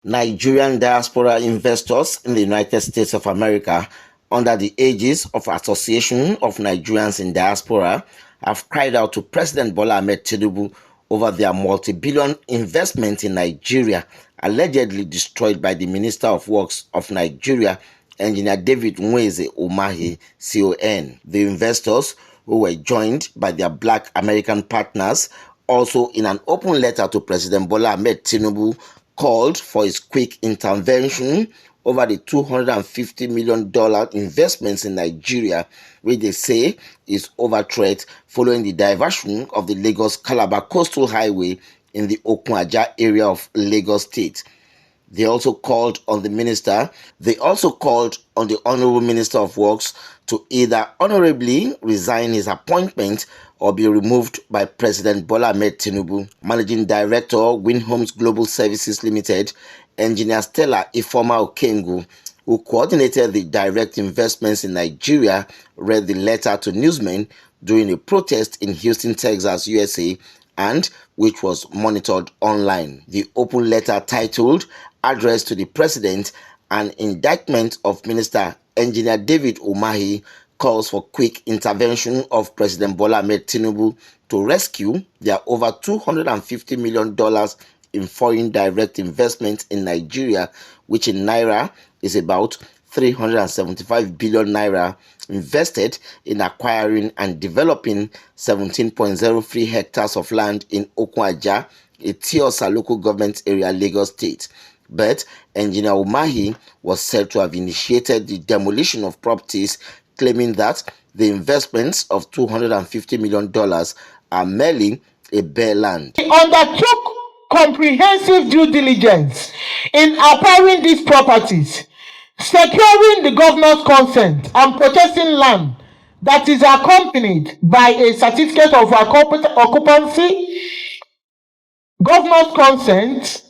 Nigerian diaspora investors in the United States of America, under the aegis of Association of Nigerians in Diaspora, have cried out to President Bola Ahmed Tinubu over their multi-billion investment in Nigeria, allegedly destroyed by the Minister of Works of Nigeria, Engineer David Nweze Umahi, CON. The investors, who were joined by their Black American partners, also in an open letter to President Bola Ahmed Tinubu, called for his quick intervention over the $250 million investments in Nigeria, which they say is over threat following the diversion of the Lagos-Calabar Coastal Highway in the Okun-Ajah area of Lagos State. They also called on the Honorable Minister of Works to either honorably resign his appointment or be removed by President Bola Ahmed Tinubu. Managing Director, Winhomes Global Services Limited, Engineer Stella Ifoma Okengu, who coordinated the direct investments in Nigeria, read the letter to newsmen during a protest in Houston, Texas, USA, and which was monitored online. The open letter, titled Address to the President, an indictment of Minister Engineer David Umahi, calls for quick intervention of President Bola Ahmed Tinubu to rescue their over $250 million in foreign direct investment in Nigeria, which in Naira is about 375 billion Naira, invested in acquiring and developing 17.03 hectares of land in Okun-Ajah, a Tiosa local government area, Lagos State. But Engineer Umahi was said to have initiated the demolition of properties, claiming that the investments of $250 million are merely a bare land. He undertook comprehensive due diligence in acquiring these properties, securing the governor's consent, and purchasing land that is accompanied by a certificate of occupancy, governor's consent.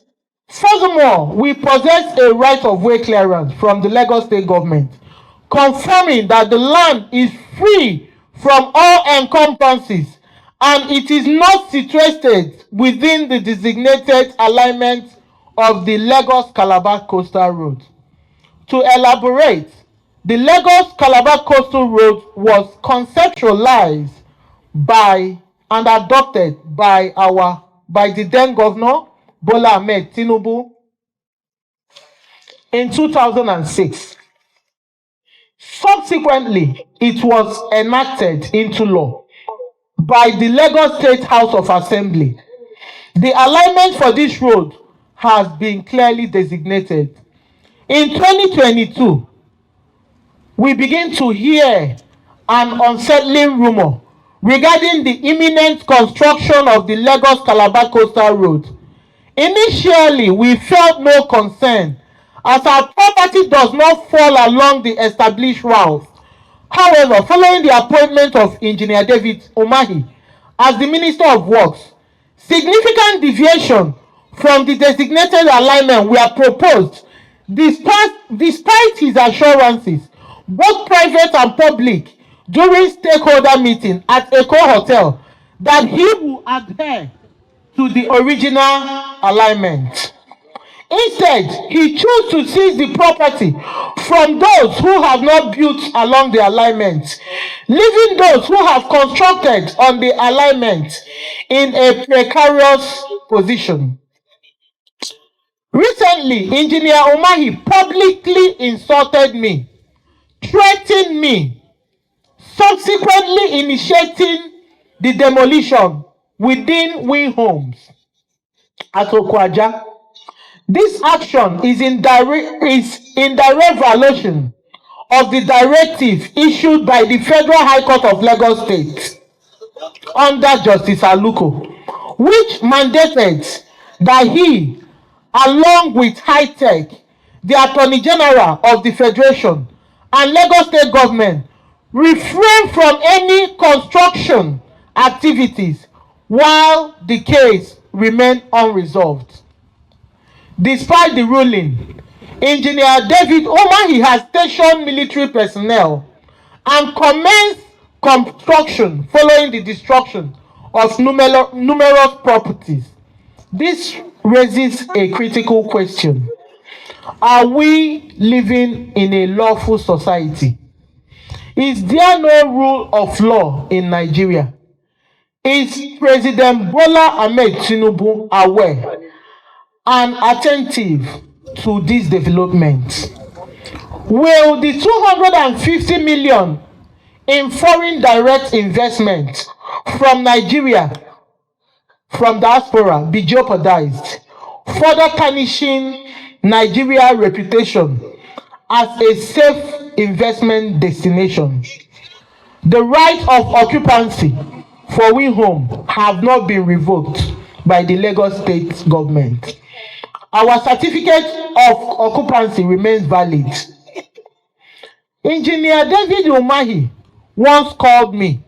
Furthermore, we possess a right-of-way clearance from the Lagos State government, confirming that the land is free from all encumbrances and it is not situated within the designated alignment of the Lagos-Calabar Coastal Road. To elaborate, the Lagos-Calabar Coastal Road was conceptualized by and adopted by the then governor Bola Ahmed Tinubu in 2006. Subsequently, it was enacted into law by the Lagos State House of Assembly. The alignment for this road has been clearly designated. In 2022, we begin to hear an unsettling rumor regarding the imminent construction of the Lagos-Calabar Coastal Road. Initially, we felt no concern as our property does not fall along the established route. However, following the appointment of Engineer David Umahi as the Minister of Works, significant deviation from the designated alignment were proposed despite his assurances, both private and public, during stakeholder meeting at Eko Hotel, that he will adhere to the original alignment. Instead, he chose to seize the property from those who have not built along the alignment, leaving those who have constructed on the alignment in a precarious position. Recently, Engineer Umahi publicly insulted me, threatened me, subsequently initiating the demolition within Winhomes at Okun-Ajah. This action is in direct violation of the directive issued by the Federal High Court of Lagos State under Justice Aluko, which mandated that he, along with High Tech, the Attorney General of the Federation, and Lagos State government, refrain from any construction activities while the case remains unresolved. Despite the ruling, Engineer David Umahi has stationed military personnel and commenced construction following the destruction of numerous properties. This raises a critical question. Are we living in a lawful society? Is there no rule of law in Nigeria? Is President Bola Ahmed Tinubu aware and attentive to this development? Will the 250 million in foreign direct investment from Nigeria, from diaspora, be jeopardized, further tarnishing Nigeria's reputation as a safe investment destination? The right of occupancy for we home have not been revoked by the Lagos state government. Our certificate of occupancy remains valid. Engineer David Umahi once called me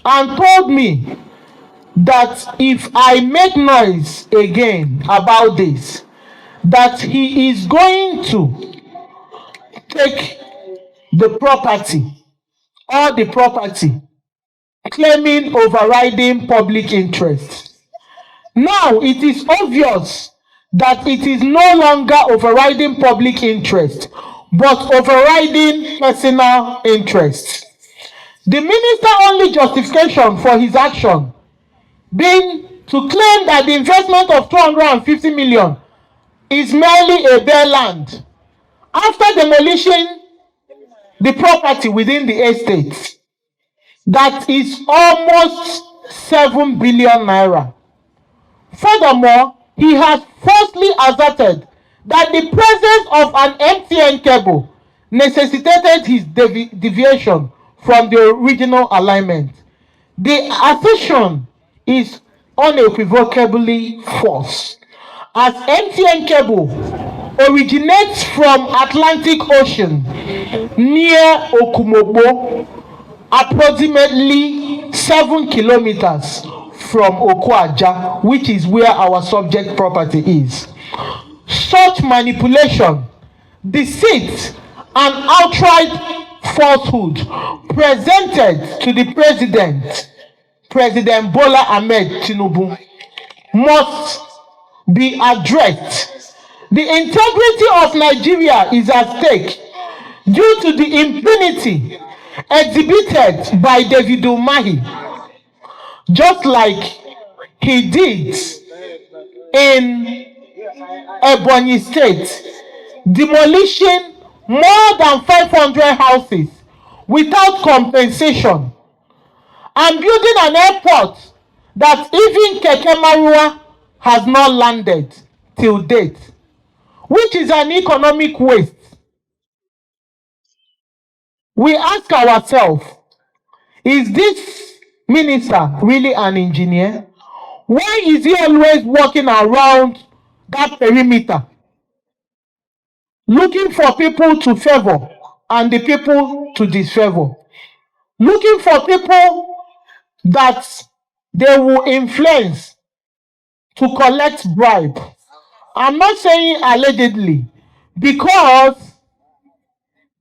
and told me that if I make noise again about this, that he is going to take the property, all the property, claiming overriding public interest. Now it is obvious that it is no longer overriding public interest, but overriding personal interest. The minister only justification for his action being to claim that the investment of 250 million is merely a bare land after demolishing the property within the estate that is almost 7 billion naira. Furthermore, he has falsely asserted that the presence of an MTN cable necessitated his deviation from the original alignment. The assertion is unequivocally false, as MTN cable originates from Atlantic Ocean near Okumobo, approximately 7 kilometers from Okwaja, which is where our subject property is. Such manipulation, deceit, and outright falsehood presented to the President Bola Ahmed Tinubu, must be addressed. The integrity of Nigeria is at stake due to the impunity exhibited by David Umahi, just like he did in Ebonyi State, demolishing more than 500 houses without compensation and building an airport that even Keke Marua has not landed till date, which is an economic waste. We ask ourselves, is this minister really an engineer? Why is he always walking around that perimeter looking for people to favor and the people to disfavor? Looking for people that they will influence to collect bribe. I'm not saying allegedly, because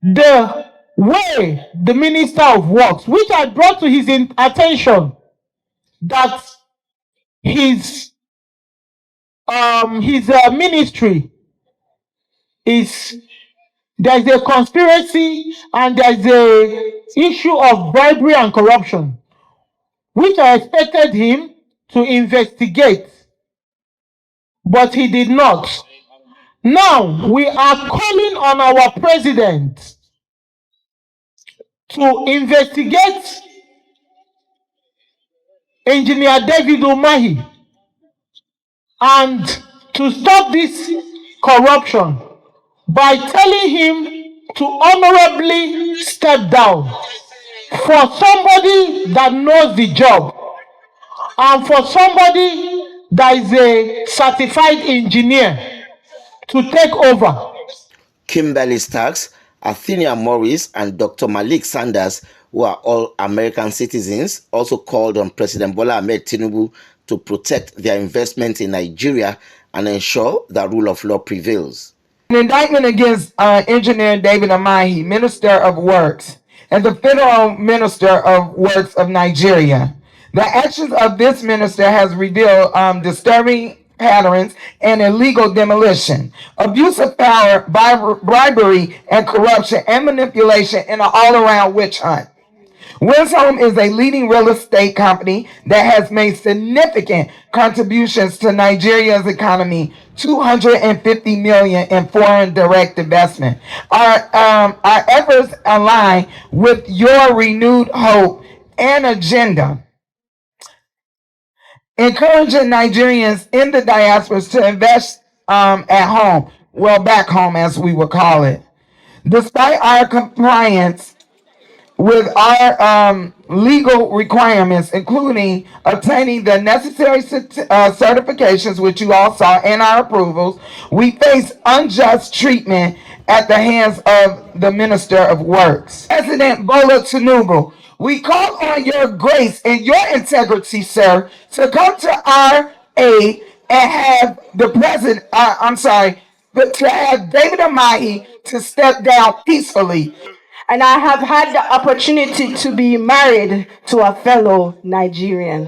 the way the Minister of Works, which I brought to his attention, that his ministry is, there's a conspiracy and there's a issue of bribery and corruption, which I expected him to investigate, but he did not. Now we are calling on our president to investigate Engineer David Umahi and to stop this corruption by telling him to honorably step down for somebody that knows the job and for somebody that is a certified engineer to take over. Kimberly Starks, Athenia Morris, and Dr. Malik Sanders, who are all American citizens, also called on President Bola Ahmed Tinubu to protect their investment in Nigeria and ensure that rule of law prevails. An indictment against Engineer David Umahi, Minister of Works, and the Federal Minister of Works of Nigeria. The actions of this minister has revealed disturbing patterns and illegal demolition, abuse of power, bribery and corruption, and manipulation in an all-around witch hunt. Winsome is a leading real estate company that has made significant contributions to Nigeria's economy, $250 million in foreign direct investment. Our efforts align with your renewed hope and agenda, encouraging Nigerians in the diaspora to invest at home, well, back home as we would call it. Despite our compliance with our legal requirements, including obtaining the necessary certifications, which you all saw, and our approvals, we face unjust treatment at the hands of the Minister of Works. President Bola Tinubu, we call on your grace and your integrity, sir, to come to our aid and have the president, but to have David Amahi to step down peacefully. And I have had the opportunity to be married to a fellow Nigerian.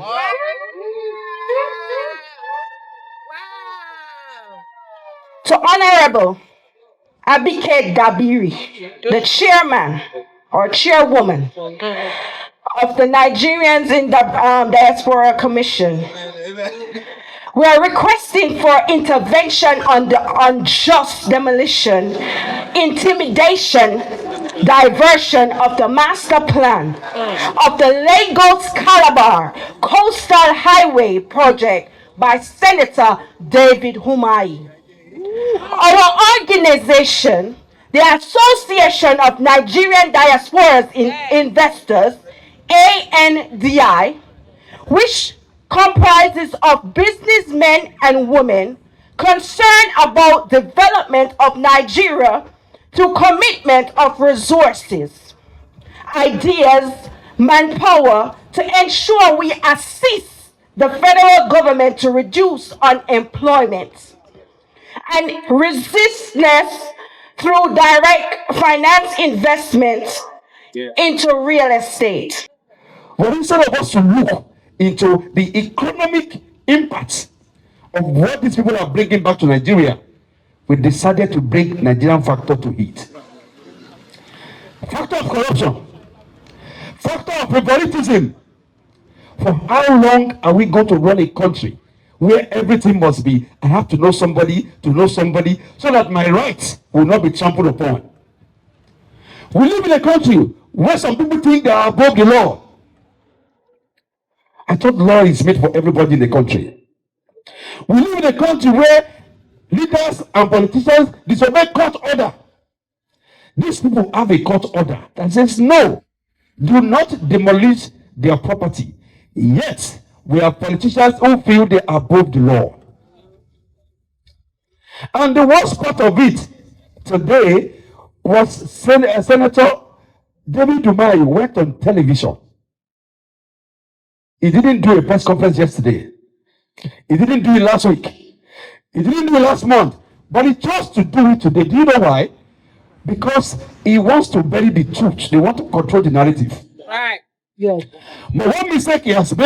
To Honorable Abike Dabiri, the chairman or chairwoman of the Nigerians in the Diaspora Commission, we are requesting for intervention on the unjust demolition, intimidation, diversion of the master plan of the Lagos-Calabar Coastal Highway project by Senator David Umahi. Our organization, the Association of Nigerian Diaspora Investors, ANDI, which comprises of businessmen and women concerned about development of Nigeria through commitment of resources, ideas, manpower to ensure we assist the federal government to reduce unemployment and resistance through direct finance investments into real estate. But instead of us to look into the economic impact of what these people are bringing back to Nigeria, we decided to bring Nigerian factor to it. Factor of corruption, factor of favoritism. For how long are we going to run a country where everything must be, I have to know somebody, so that my rights will not be trampled upon? We live in a country where some people think they are above the law. I thought law is made for everybody in the country. We live in a country where leaders and politicians disobey court order. These people have a court order that says no, do not demolish their property. Yet, we have politicians who feel they are above the law. And the worst part of it today was Senator David Umahi went on television. He didn't do a press conference yesterday. He didn't do it last week. He didn't do it last month. But he chose to do it today. Do you know why? Because he wants to bury the truth. They want to control the narrative. Right. Yes. But one mistake he has made